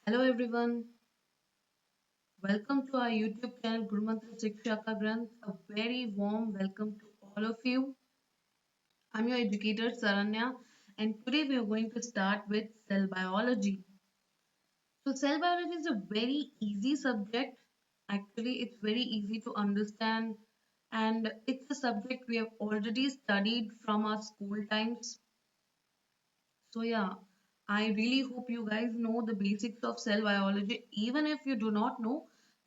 Hello everyone, welcome to our YouTube channel Guru Mantra Shiksha Ka Granth. A very warm welcome to all of you. I'm your educator Saranya, and today we are going to start with cell biology. So cell biology is a very easy subject. Actually, it's very easy to understand, and it's a subject we have already studied from our school times. So yeah, I really hope you guys know the basics of cell biology. Even if you do not know,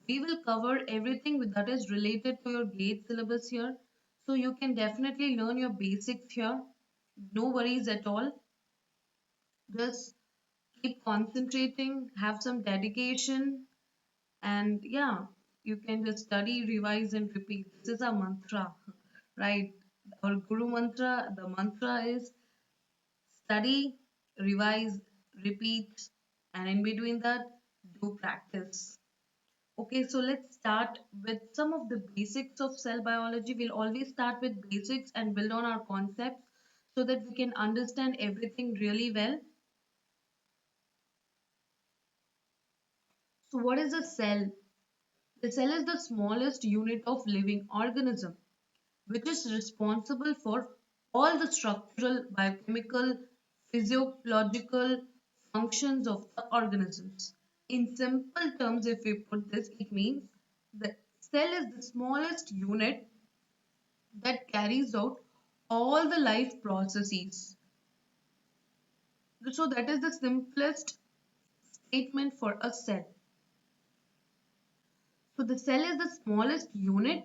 we will cover everything that is related to your GATE syllabus here. So you can definitely learn your basics here. No worries at all. Just keep concentrating, have some dedication, and yeah, you can just study, revise, and repeat. This is a mantra, right? Our Guru mantra, the mantra is study, revise, repeat, and in between that, do practice. Okay, so let's start with some of the basics of cell biology. We'll always start with basics and build on our concepts so that we can understand everything really well. So, what is a cell? The cell is the smallest unit of living organism, which is responsible for all the structural, biochemical, physiological functions of the organisms. In simple terms, if we put this, it means the cell is the smallest unit that carries out all the life processes. So, that is the simplest statement for a cell. So, the cell is the smallest unit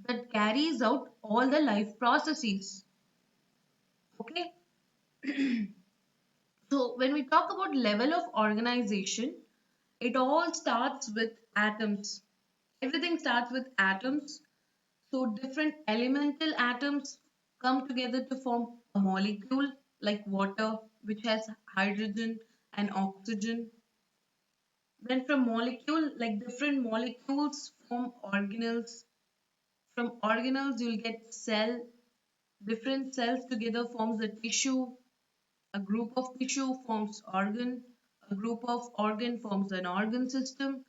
that carries out all the life processes. Okay. So when we talk about level of organization, it all starts with atoms. Everything starts with atoms. So different elemental atoms come together to form a molecule like water, which has hydrogen and oxygen. Then from molecule, like different molecules form organelles. From organelles, you'll get cell. Different cells together forms a tissue. A group of tissue forms organ, a group of organ forms an organ system,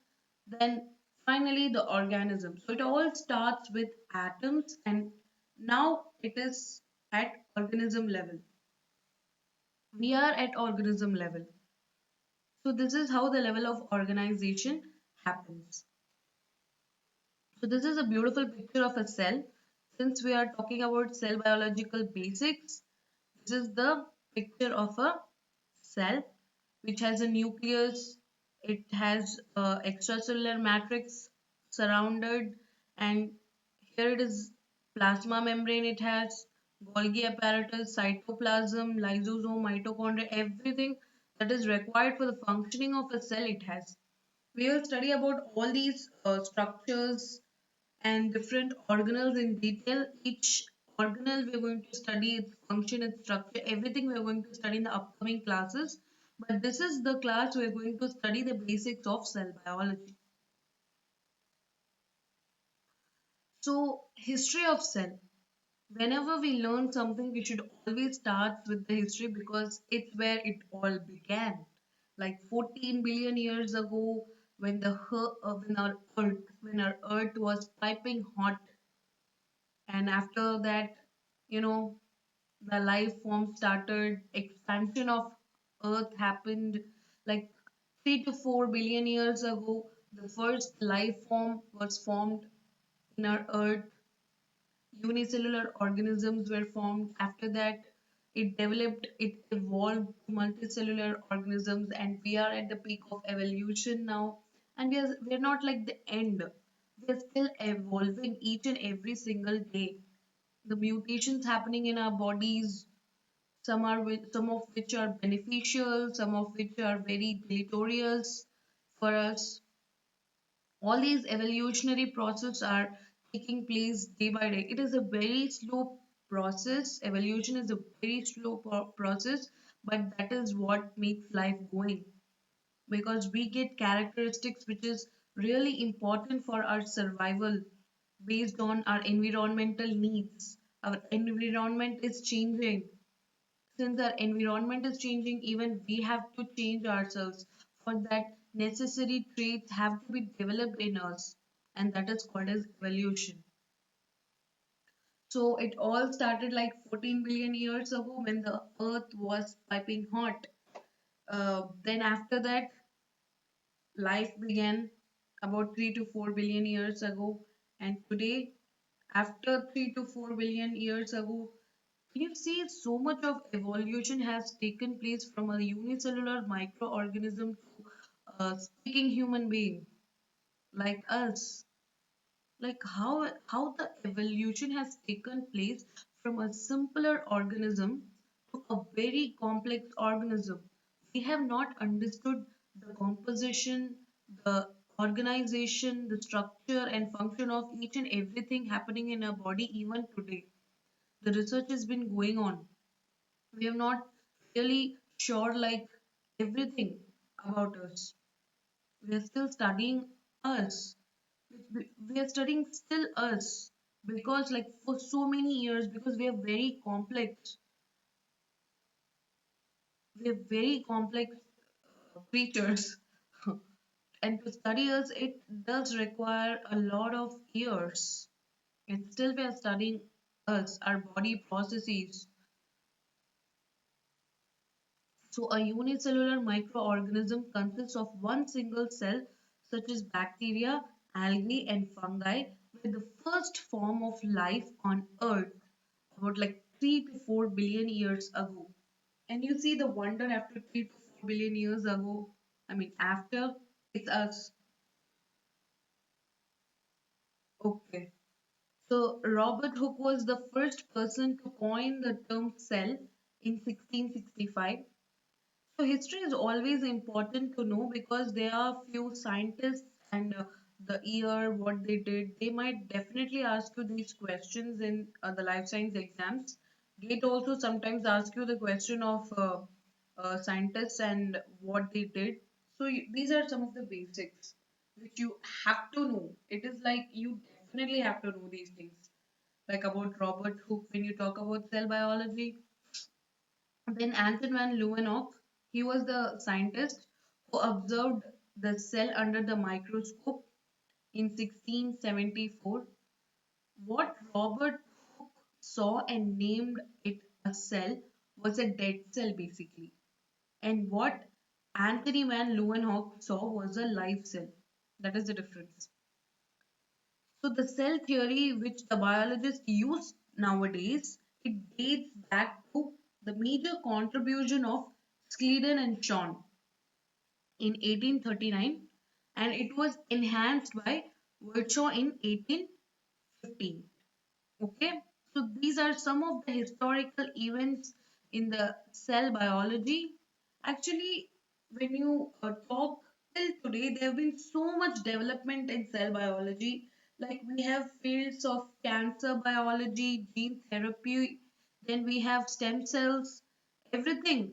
then finally the organism. So it all starts with atoms and now it is at organism level. We are at organism level. So this is how the level of organization happens. So this is a beautiful picture of a cell. Since we are talking about cell biological basics, this is the picture of a cell which has a nucleus. It has a extracellular matrix surrounded, and here it is plasma membrane. It has Golgi apparatus, cytoplasm, lysosome, mitochondria, everything that is required for the functioning of a cell. It has. We will study about all these structures and different organelles in detail. Each organelle we're going to study its function, its structure, everything we're going to study in the upcoming classes. But this is the class we're going to study the basics of cell biology. So, history of cell. Whenever we learn something, we should always start with the history because it's where it all began. Like 14 billion years ago, when when our Earth was piping hot, and after that, you know, the life form started, expansion of Earth happened like 3 to 4 billion years ago. The first life form was formed in our Earth. Unicellular organisms were formed. After that, it developed, it evolved to multicellular organisms, and we are at the peak of evolution now. And we're not like the end. We're still evolving each and every single day. The mutations happening in our bodies, some of which are beneficial, some of which are very deleterious for us. All these evolutionary processes are taking place day by day. It is a very slow process. Evolution is a very slow process, but that is what makes life going because we get characteristics which is really important for our survival based on our environmental needs. Our environment is changing. Since our environment is changing, even we have to change ourselves. For that, necessary traits have to be developed in us, and that is called as evolution. So it all started like 14 billion years ago when the earth was piping hot. Then after that, life began about 3 to 4 billion years ago. And today, after 3 to 4 billion years ago, you see so much of evolution has taken place from a unicellular microorganism to a speaking human being like us. Like how the evolution has taken place from a simpler organism to a very complex organism. We have not understood the composition, the organization, the structure and function of each and everything happening in our body even today. The research has been going on. We are not really sure like everything about us. We are still studying us. We are studying still us because like for so many years because we are very complex. We are very complex creatures. And to study us, it does require a lot of years. And still we are studying us, our body processes. So, a unicellular microorganism consists of one single cell, such as bacteria, algae, and fungi, were the first form of life on Earth about like 3 to 4 billion years ago. And you see the wonder after 3 to 4 billion years ago, I mean, after it's us. Okay. So, Robert Hooke was the first person to coin the term cell in 1665. So history is always important to know because there are few scientists and the year, what they did, they might definitely ask you these questions in the life science exams. GATE also sometimes ask you the question of scientists and what they did. So these are some of the basics which you have to know. It is like you definitely have to know these things. Like about Robert Hooke, when you talk about cell biology, then Anton van Leeuwenhoek, he was the scientist who observed the cell under the microscope in 1674. What Robert Hooke saw and named it a cell was a dead cell basically. And what Anthony van Leeuwenhoek saw was a live cell. That is the difference. So the cell theory which the biologists use nowadays, it dates back to the major contribution of Schleiden and Schwann in 1839 and it was enhanced by Virchow in 1815. Okay, so these are some of the historical events in the cell biology. Actually, when you talk till today, there have been so much development in cell biology. Like we have fields of cancer biology, gene therapy, then we have stem cells, everything.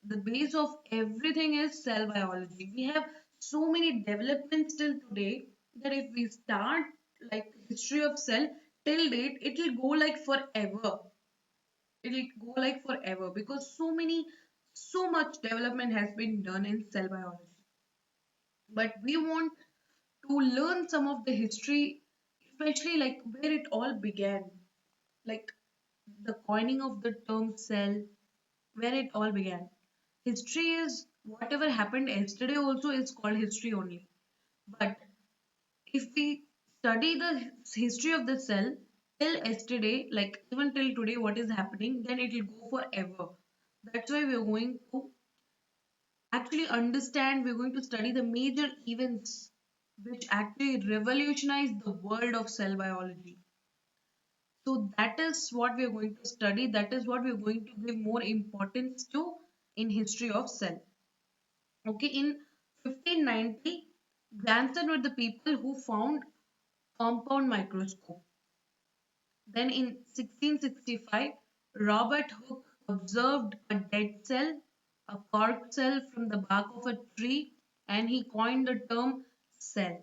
The base of everything is cell biology. We have so many developments till today that if we start like history of cell till date, it will go like forever. It will go like forever because so much development has been done in cell biology. But we want to learn some of the history, especially like where it all began, like the coining of the term cell, where it all began. History is whatever happened yesterday also is called history only. But if we study the history of the cell till yesterday, like even till today, what is happening, then it will go forever. That's why we are going to actually understand, we're going to study the major events which actually revolutionized the world of cell biology. So that is what we are going to study. That is what we are going to give more importance to in history of cell. Okay, in 1590, Granson were the people who found compound microscope. Then in 1665, Robert Hooke observed a dead cell, a cork cell from the bark of a tree, and he coined the term cell.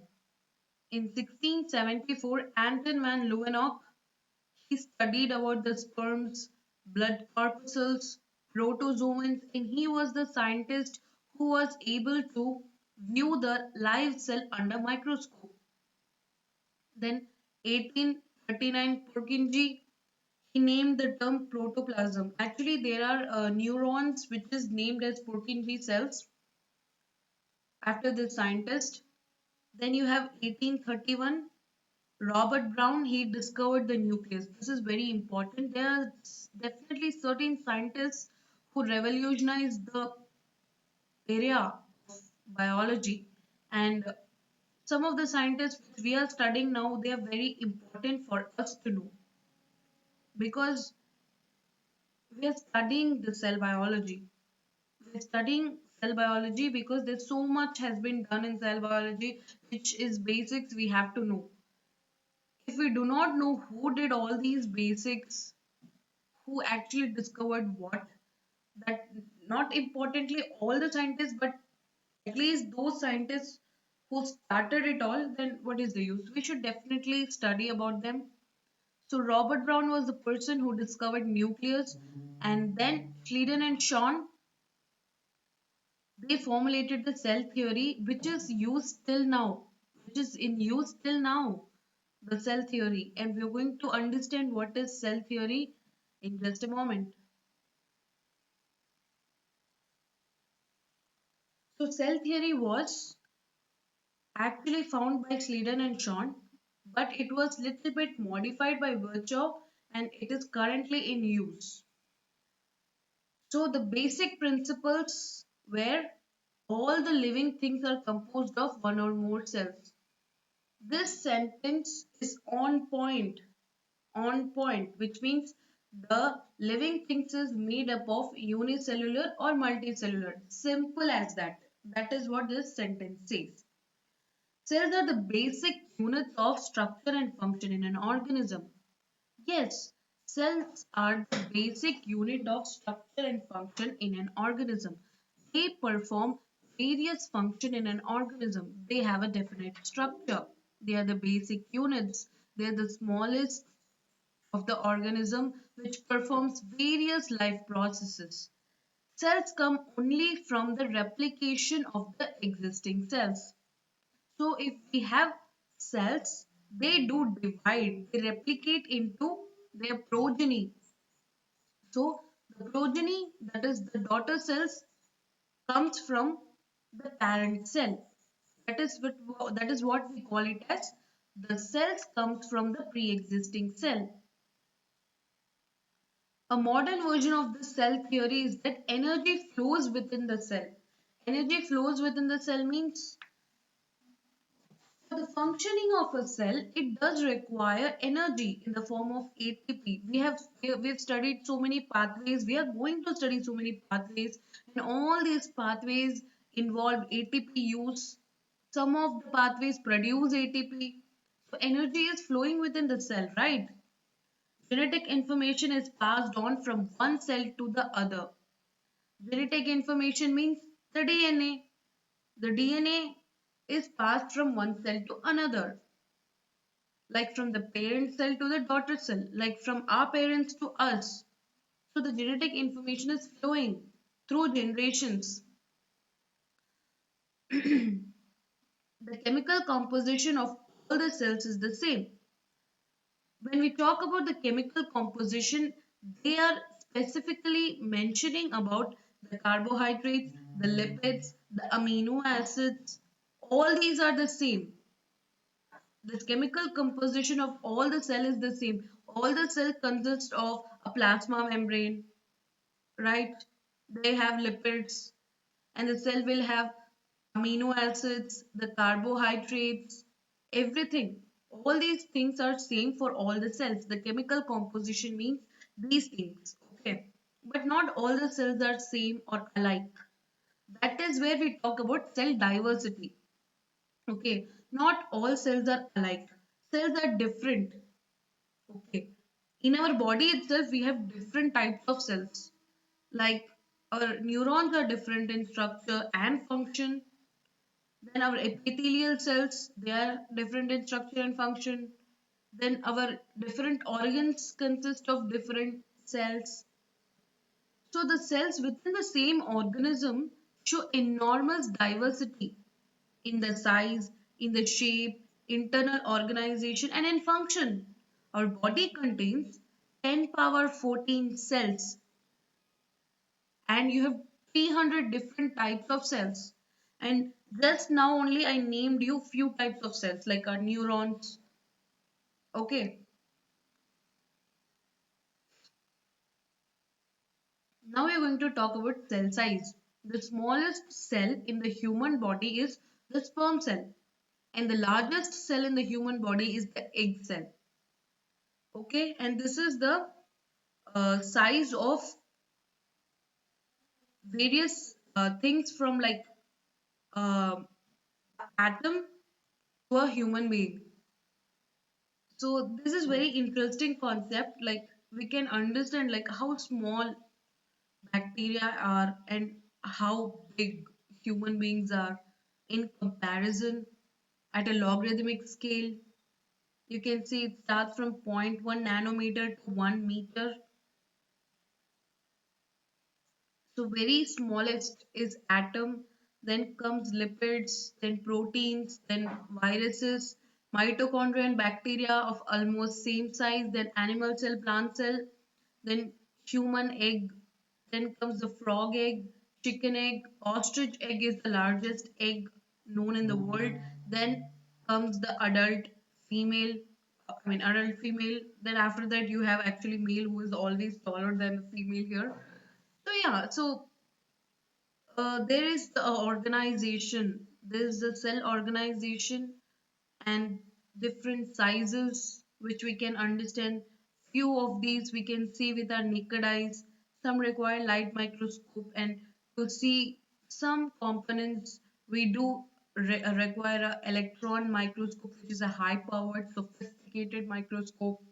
In 1674, Anton van Leeuwenhoek he studied about the sperms, blood corpuscles, protozoans, and he was the scientist who was able to view the live cell under microscope. Then 1839 Purkinje, he named the term protoplasm. Actually, there are neurons which is named as Purkinje cells after this scientist. Then you have 1831 Robert Brown, he discovered the nucleus. This is very important. There are definitely certain scientists who revolutionized the area of biology, and some of the scientists which we are studying now, they are very important for us to know, because we are studying the cell biology. We are studying cell biology because there's so much has been done in cell biology, which is basics we have to know. If we do not know who did all these basics, who actually discovered what, that not importantly all the scientists, but at least those scientists who started it all, then what is the use? We should definitely study about them. So Robert Brown was the person who discovered nucleus, and then Schleiden and Shawn, they formulated the cell theory, which is used till now, which is in use till now, the cell theory. And we're going to understand what is cell theory in just a moment. So cell theory was actually found by Schleiden and Shawn, but it was little bit modified by Virchow, and it is currently in use. So the basic principles where all the living things are composed of one or more cells. This sentence is on point, which means the living things is made up of unicellular or multicellular. Simple as that. That is what this sentence says. Cells are the basic units of structure and function in an organism. Yes, cells are the basic unit of structure and function in an organism. They perform various functions in an organism. They have a definite structure. They are the basic units. They are the smallest of the organism which performs various life processes. Cells come only from the replication of the existing cells. So if we have cells, they do divide, they replicate into their progeny. So the progeny, that is the daughter cells, comes from the parent cell. That is what we call it as the cells comes from the pre-existing cell. A modern version of this cell theory is that energy flows within the cell. Energy flows within the cell means for the functioning of a cell, it does require energy in the form of ATP. We've studied so many pathways. We are going to study so many pathways, and all these pathways involve ATP use. Some of the pathways produce ATP. So energy is flowing within the cell, right? Genetic information is passed on from one cell to the other. Genetic information means the DNA. The DNA is passed from one cell to another, like from the parent cell to the daughter cell, like from our parents to us. So the genetic information is flowing through generations. The chemical composition of all the cells is the same. When we talk about the chemical composition, they are specifically mentioning about the carbohydrates, the lipids, the amino acids. All these are the same. The chemical composition of all the cell is the same. All the cell consist of a plasma membrane, right? They have lipids, and the cell will have amino acids, the carbohydrates, everything. All these things are same for all the cells. The chemical composition means these things, okay? But not all the cells are same or alike. That is where we talk about cell diversity. Okay, not all cells are alike. Cells are different. Okay, in our body itself, we have different types of cells. Like our neurons are different in structure and function. Then our epithelial cells, they are different in structure and function. Then our different organs consist of different cells. So the cells within the same organism show enormous diversity. in the size, in the shape, internal organization, and in function. Our body contains 10 power 14 cells, and you have 300 different types of cells. And just now only I named you few types of cells like our neurons. Okay, now we're going to talk about cell size. The smallest cell in the human body is the sperm cell, and the largest cell in the human body is the egg cell. Okay, and this is the size of various things from like uh, atom to a human being. So this is very interesting concept. Like we can understand like how small bacteria are and how big human beings are in comparison at a logarithmic scale. You can see it starts from zero point 0.1 nanometer to 1 meter. So very smallest is atom, then comes lipids, then proteins, then viruses, mitochondria and bacteria of almost same size, then animal cell, plant cell, then human egg, then comes the frog egg, chicken egg, ostrich egg is the largest egg known in the world, then comes the adult female, then after that you have actually male who is always taller than the female here. So yeah, so there is the organization. There is the cell organization and different sizes which we can understand. Few of these we can see with our naked eyes. Some require light microscope, and to see some components we do require a electron microscope, which is a high powered sophisticated microscope.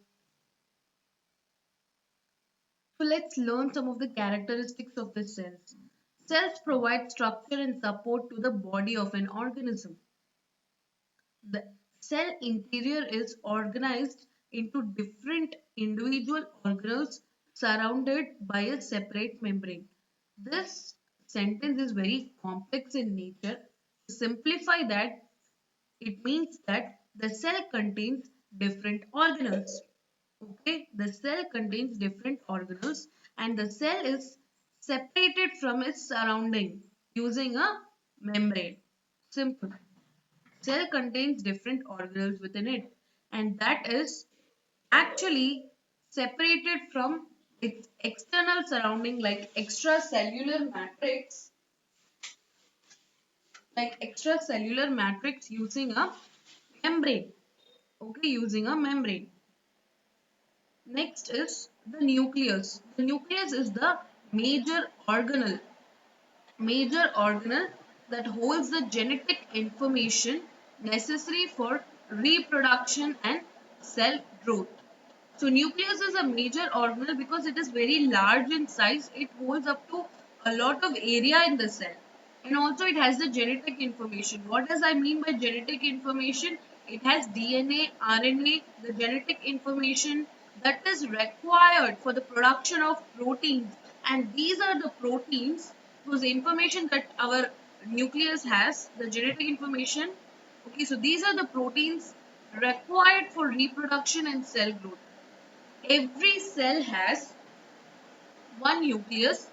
So let's learn some of the characteristics of the cells. Cells provide structure and support to the body of an organism. The cell interior is organized into different individual organelles surrounded by a separate membrane. This sentence is very complex in nature. To simplify that, it means that the cell contains different organelles. Okay, the cell contains different organelles and the cell is separated from its surrounding using a membrane. Simple. Cell contains different organelles within it and that is actually separated from its external surrounding like extracellular matrix using a membrane. Okay, using a membrane. Next is the nucleus. The nucleus is the major organelle, major organelle that holds the genetic information necessary for reproduction and cell growth. So nucleus is a major organelle because it is very large in size. It holds up to a lot of area in the cell. And also it has the genetic information. What does I mean by genetic information? It has DNA, RNA, the genetic information that is required for the production of proteins. And these are the proteins, whose information that our nucleus has, the genetic information. Okay, so these are the proteins required for reproduction and cell growth. Every cell has one nucleus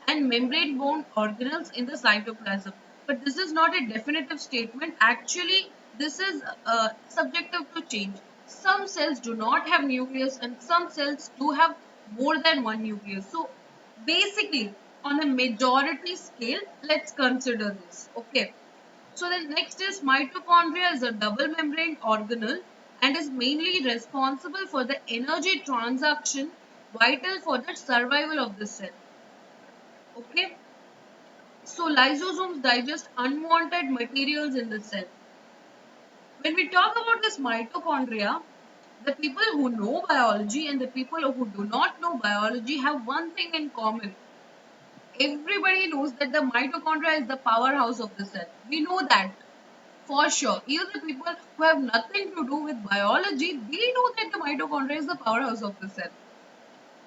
and membrane-bound organelles in the cytoplasm. But this is not a definitive statement. Actually, this is subjective to change. Some cells do not have nucleus and some cells do have more than one nucleus. So basically, on a majority scale, let's consider this. Okay. So the next is mitochondria is a double membrane organelle and is mainly responsible for the energy transaction vital for the survival of the cell. Okay. So lysosomes digest unwanted materials in the cell. When we talk about this mitochondria, the people who know biology and the people who do not know biology have one thing in common. Everybody knows that the mitochondria is the powerhouse of the cell. We know that. For sure. Even the people who have nothing to do with biology, they know that the mitochondria is the powerhouse of the cell.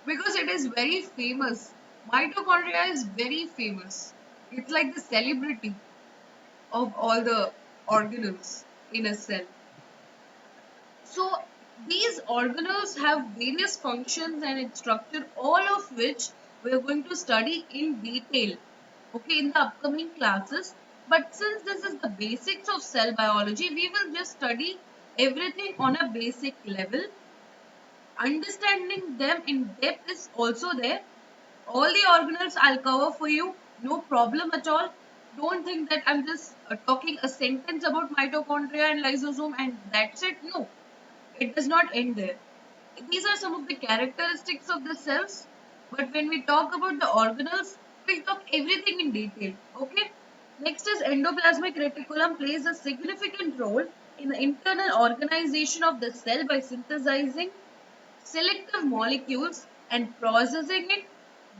Because it is very famous. Mitochondria is very famous. It's like the celebrity of all the organelles in a cell. So these organelles have various functions and its structure, all of which we are going to study in detail, okay, in the upcoming classes. But since this is the basics of cell biology, we will just study everything on a basic level. Understanding them in depth is also there. All the organelles I'll cover for you, no problem at all. Don't think that I'm just talking a sentence about mitochondria and lysosome and that's it. No, it does not end there. These are some of the characteristics of the cells, but when we talk about the organelles, we'll talk everything in detail. Okay? Next is endoplasmic reticulum plays a significant role in the internal organization of the cell by synthesizing selective molecules and processing it,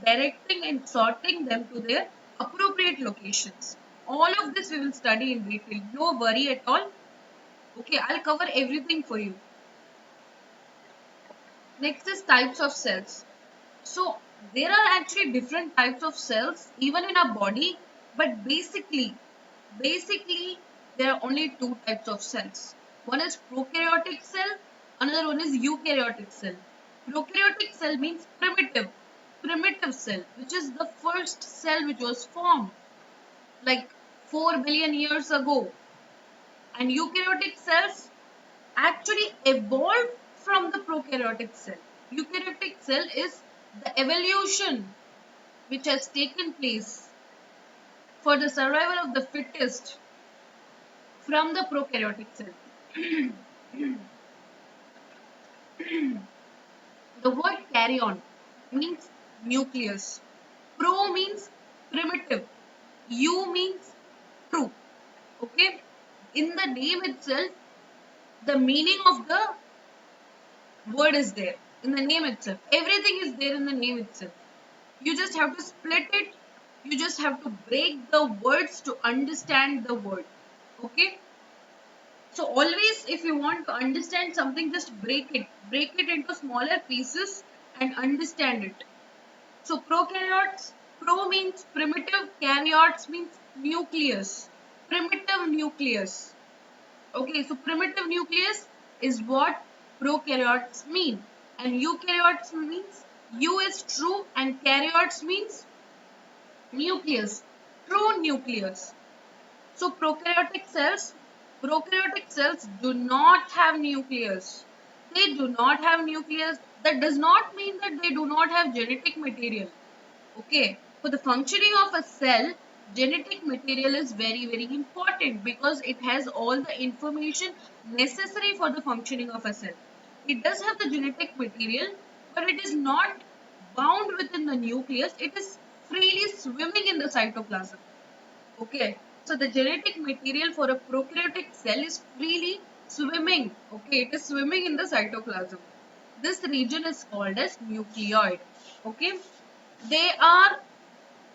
directing and sorting them to their appropriate locations. All of this we will study in detail. No worry at all. Okay, I'll cover everything for you. Next is types of cells. So there are actually different types of cells even in our body, but basically there are only two types of cells. One is prokaryotic cell, another one is eukaryotic cell. Prokaryotic cell means primitive cell, which is the first cell which was formed like 4 billion years ago. And eukaryotic cells actually evolved from the prokaryotic cell. Eukaryotic cell is the evolution which has taken place for the survival of the fittest from the prokaryotic cell. The word karyon means nucleus. Pro means primitive. U means true. Okay. In the name itself, the meaning of the word is there. In the name itself. Everything is there in the name itself. You just have to split it. You just have to break the words to understand the word. Okay. So always if you want to understand something, just break it. Break it into smaller pieces and understand it. So prokaryotes, pro means primitive, karyotes means nucleus. Primitive nucleus. Okay, so primitive nucleus is what prokaryotes mean. And eukaryotes means U is true and karyotes means nucleus. True nucleus. So prokaryotic cells do not have nucleus. They do not have nucleus. That does not mean that they do not have genetic material. Okay, for the functioning of a cell, genetic material is very important because it has all the information necessary for the functioning of a cell. It does have the genetic material, but it is not bound within the nucleus. It is freely swimming in the cytoplasm. Okay, so the genetic material for a prokaryotic cell is freely swimming. Okay, it is swimming in the cytoplasm. This region is called as nucleoid. Okay, they are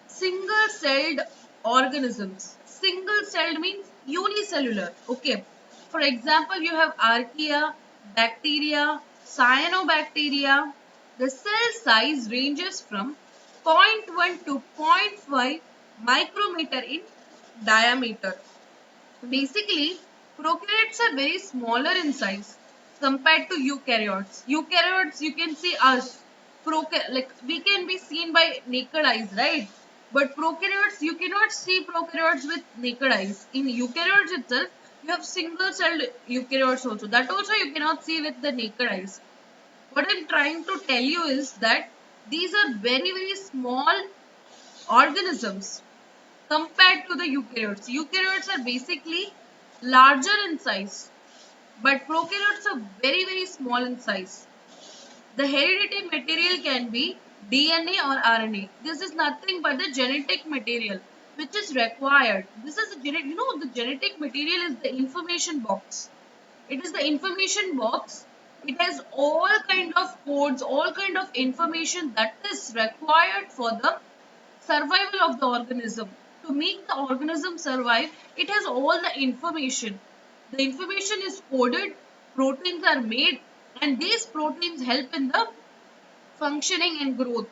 single celled organisms. Single celled means unicellular. Okay, for example, you have archaea, bacteria, cyanobacteria. The cell size ranges from zero point 0.1 to zero point 0.5 micrometer in diameter. Basically, prokaryotes are very smaller in size compared to eukaryotes. Eukaryotes, you can see us, like we can be seen by naked eyes, right? But prokaryotes, you cannot see prokaryotes with naked eyes. In eukaryotes itself, you have single-celled eukaryotes also. That also you cannot see with the naked eyes. What I'm trying to tell you is that these are very small organisms compared to the eukaryotes. Eukaryotes are basically larger in size, but prokaryotes are very small in size. The hereditary material can be DNA or RNA. This is nothing but the genetic material which is required. This is the the genetic material is the information box. It is the information box. It has all kind of codes, all kind of information that is required for the survival of the organism. To make the organism survive, it has all the information. The information is coded, proteins are made, and these proteins help in the functioning and growth.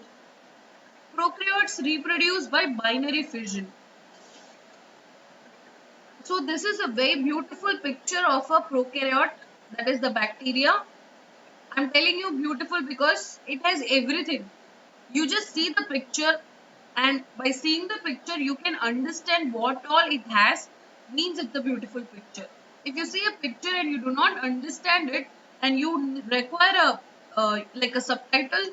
Prokaryotes reproduce by binary fission. So this is a very beautiful picture of a prokaryote, that is the bacteria. I'm telling you beautiful because it has everything. You just see the picture, and by seeing the picture you can understand what all it has, means it's a beautiful picture. If you see a picture and you do not understand it, and you require a like a subtitle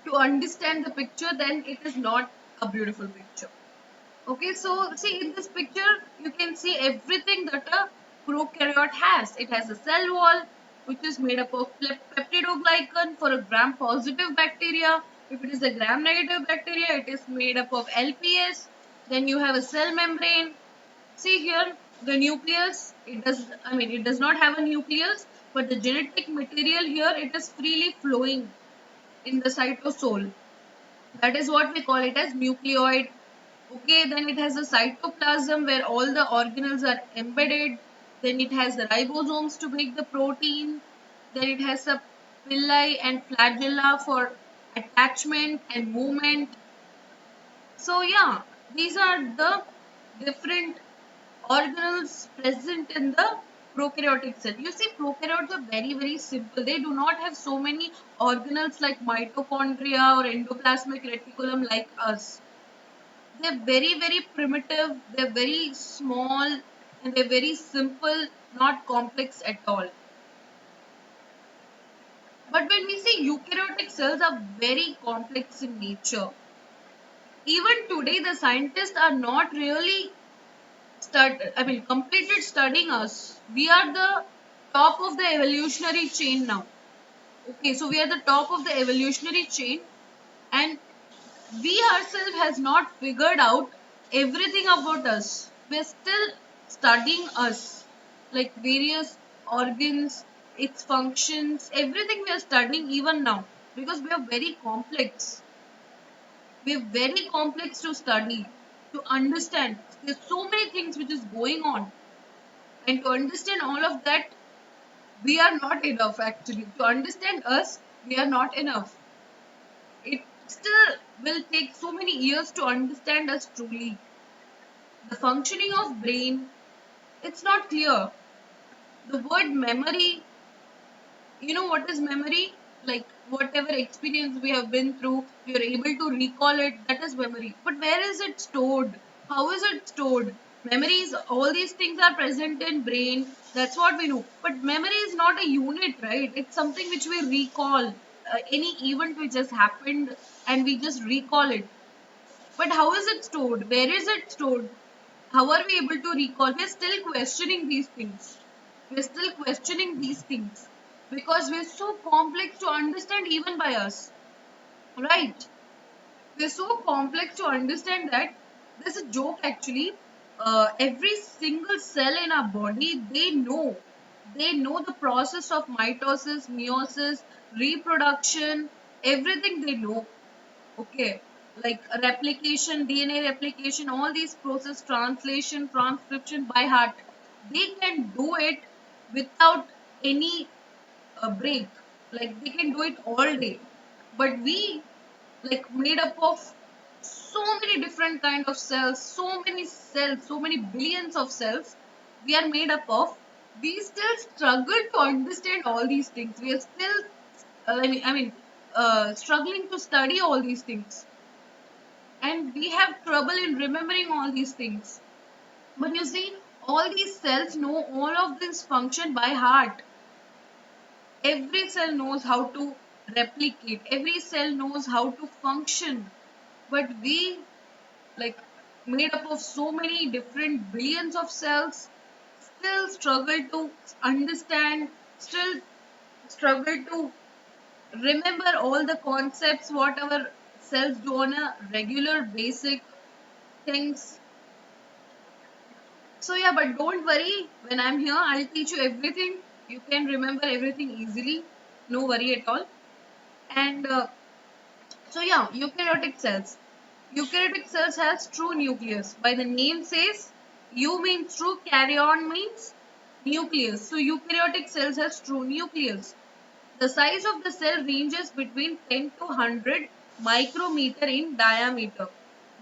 to understand the picture, then it is not a beautiful picture. Okay, so see in this picture, you can see everything that a prokaryote has. It has a cell wall, which is made up of peptidoglycan for a gram-positive bacteria. If it is a gram-negative bacteria, it is made up of LPS. Then you have a cell membrane. See here, the nucleus. It does not have a nucleus, but the genetic material here, it is freely flowing in the cytosol. That is what we call it as nucleoid. Okay, then it has a cytoplasm where all the organelles are embedded. Then it has the ribosomes to make the protein. Then it has a villi and flagella for attachment and movement. So yeah, these are the different organelles present in the prokaryotic cell. You see, prokaryotes are very simple. They do not have so many organelles like mitochondria or endoplasmic reticulum like us. They're very primitive, they're very small, and they're very simple, not complex at all. But when we say eukaryotic cells are very complex in nature, even today the scientists are not really completed studying us. We are the top of the evolutionary chain now. Okay, so we are the top of the evolutionary chain, and we ourselves has not figured out everything about us. We're still studying us, like various organs, its functions, everything we are studying even now, because we are very complex. We're very complex to study, to understand. There's so many things which is going on, and to understand all of that, we are not enough actually. To understand us, we are not enough. It still will take so many years to understand us truly. The functioning of brain, it's not clear. The word memory, you know what is memory? Like whatever experience we have been through, we are able to recall it, that is memory. But where is it stored? How is it stored? Memories, all these things are present in brain. That's what we know. But memory is not a unit, right? It's something which we recall. Any event which has happened and we just recall it. But how is it stored? Where is it stored? How are we able to recall? We're still questioning these things. We're still questioning these things because we're so complex to understand even by us. Right? We're so complex to understand that there's a joke actually. Every single cell in our body, they know the process of mitosis, meiosis, reproduction, everything they know. Okay, like replication, DNA replication, all these process, translation, transcription by heart, they can do it without any break. Like they can do it all day. But we, like made up of so many different kind of cells, so many billions of cells we are made up of. We still struggle to understand all these things. We are still, struggling to study all these things, and we have trouble in remembering all these things. But you see, all these cells know all of this function by heart. Every cell knows how to replicate, every cell knows how to function. But we, like made up of so many different billions of cells, still struggle to understand, still struggle to remember all the concepts what our cells do on a regular basic things. So yeah, but don't worry, when I'm here, I'll teach you everything. You can remember everything easily. No worry at all. And so yeah, eukaryotic cells. Eukaryotic cells has true nucleus. By the name says, U means true, carry-on means nucleus. So eukaryotic cells has true nucleus. The size of the cell ranges between 10 to 100 micrometer in diameter.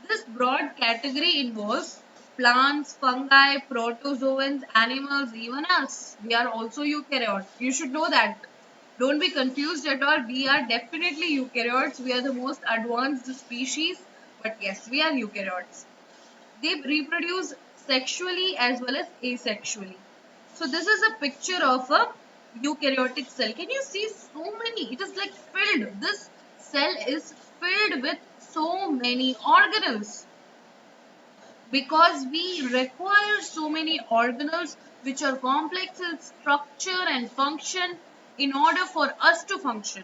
This broad category involves Plants, fungi, protozoans, animals, even us. We are also eukaryotes. You should know that. Don't be confused at all. We are definitely eukaryotes. We are the most advanced species. But yes, we are eukaryotes. They reproduce sexually as well as asexually. So this is a picture of a eukaryotic cell. Can you see so many? It is like filled. This cell is filled with so many organelles because we require so many organelles which are complex in structure and function in order for us to function.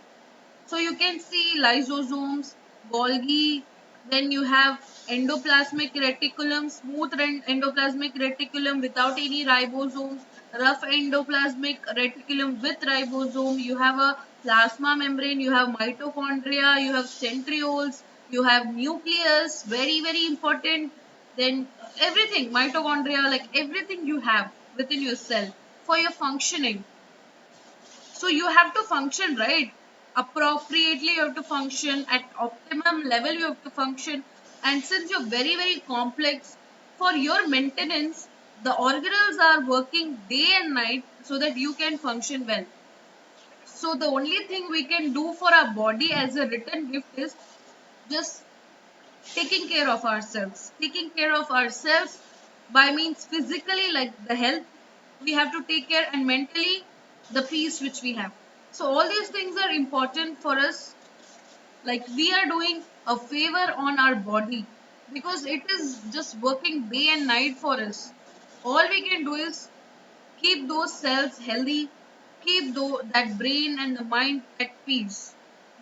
So you can see lysosomes, Golgi, then you have endoplasmic reticulum, smooth endoplasmic reticulum without any ribosomes, rough endoplasmic reticulum with ribosome, you have a plasma membrane, you have mitochondria, you have centrioles, you have nucleus, very, very important. Then everything, mitochondria, like everything you have within your cell for your functioning. So you have to function, right? Appropriately, you have to function at optimum level, you have to function. And since you're very, very complex, for your maintenance, the organelles are working day and night so that you can function well. So the only thing we can do for our body as a written gift is just taking care of ourselves. Taking care of ourselves by means physically, like the health we have to take care, and mentally, the peace which we have. So, all these things are important for us. Like we are doing a favor on our body because it is just working day and night for us. All we can do is keep those cells healthy, keep that brain and the mind at peace.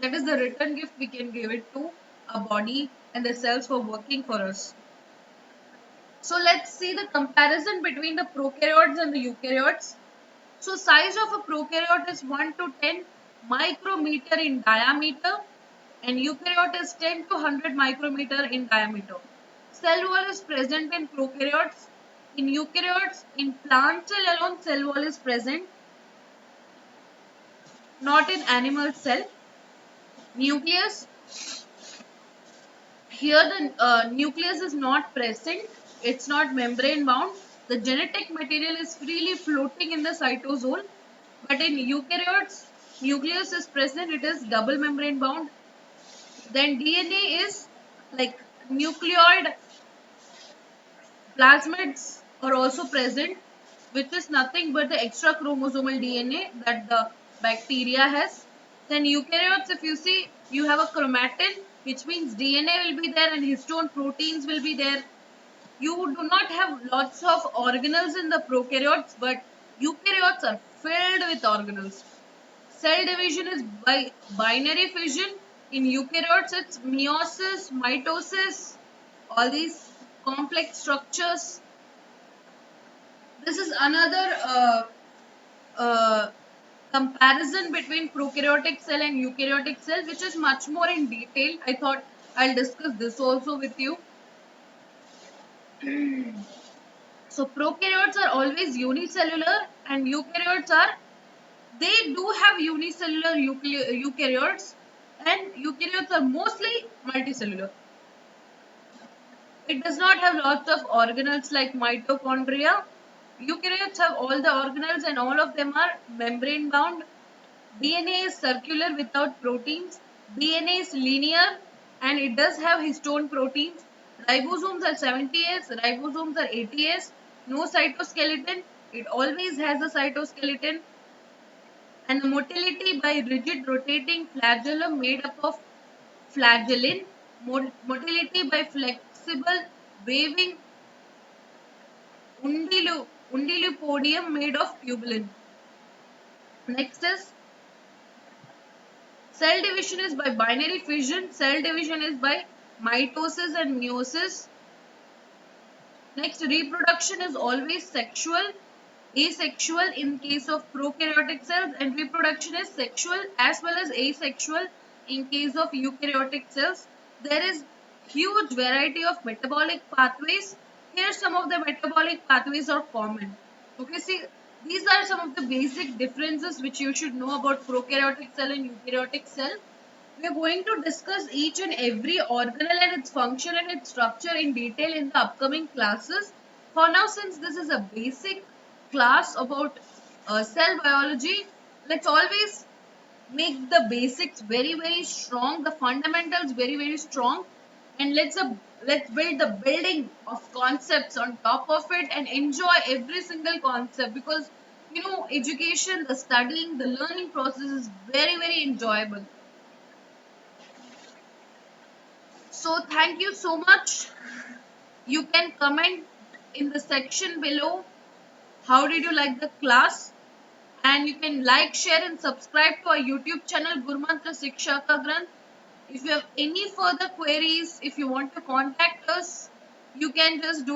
That is the return gift we can give it to our body and the cells for working for us. So let's see the comparison between the prokaryotes and the eukaryotes. So size of a prokaryote is 1 to 10 micrometer in diameter and eukaryote is 10 to 100 micrometer in diameter. Cell wall is present in prokaryotes. In eukaryotes, in plant cell alone, cell wall is present, not in animal cell. Nucleus, here the nucleus is not present, it's not membrane bound. The genetic material is freely floating in the cytosol, but in eukaryotes, nucleus is present, it is double membrane bound. Then DNA is like nucleoid plasmids are also present, which is nothing but the extra chromosomal DNA that the bacteria has. Then eukaryotes, if you see, you have a chromatin, which means DNA will be there and histone proteins will be there. You do not have lots of organelles in the prokaryotes, but eukaryotes are filled with organelles. Cell division is by binary fission. In eukaryotes, it's meiosis, mitosis, all these complex structures. This is another uh, comparison between prokaryotic cell and eukaryotic cell, which is much more in detail. I thought I'll discuss this also with you. So prokaryotes are always unicellular and eukaryotes are, they do have unicellular eukaryotes and eukaryotes are mostly multicellular. It does not have lots of organelles like mitochondria. Eukaryotes have all the organelles and all of them are membrane bound. DNA is circular without proteins. DNA is linear and it does have histone proteins. Ribosomes are 70S, ribosomes are 80S. No cytoskeleton. It always has a cytoskeleton. And the motility by rigid rotating flagellum made up of flagellin. Motility by flexible waving undulipodium made of tubulin. Next is cell division is by binary fission. Cell division is by mitosis and meiosis. Next, reproduction is always sexual, asexual in case of prokaryotic cells, and reproduction is sexual as well as asexual in case of eukaryotic cells. There is huge variety of metabolic pathways. Here some of the metabolic pathways are common. Okay, see, these are some of the basic differences which you should know about prokaryotic cell and eukaryotic cell. We are going to discuss each and every organelle and its function and its structure in detail in the upcoming classes. For now, since this is a basic class about cell biology, let's always make the basics very strong, the fundamentals very strong, and let's build the building of concepts on top of it and enjoy every single concept, because education, the studying, the learning process is very enjoyable. So thank you so much. You can comment in the section below how did you like the class, and you can like, share and subscribe to our YouTube channel Gurmantra Shiksha Ka Granth. If you have any further queries, if you want to contact us, you can just do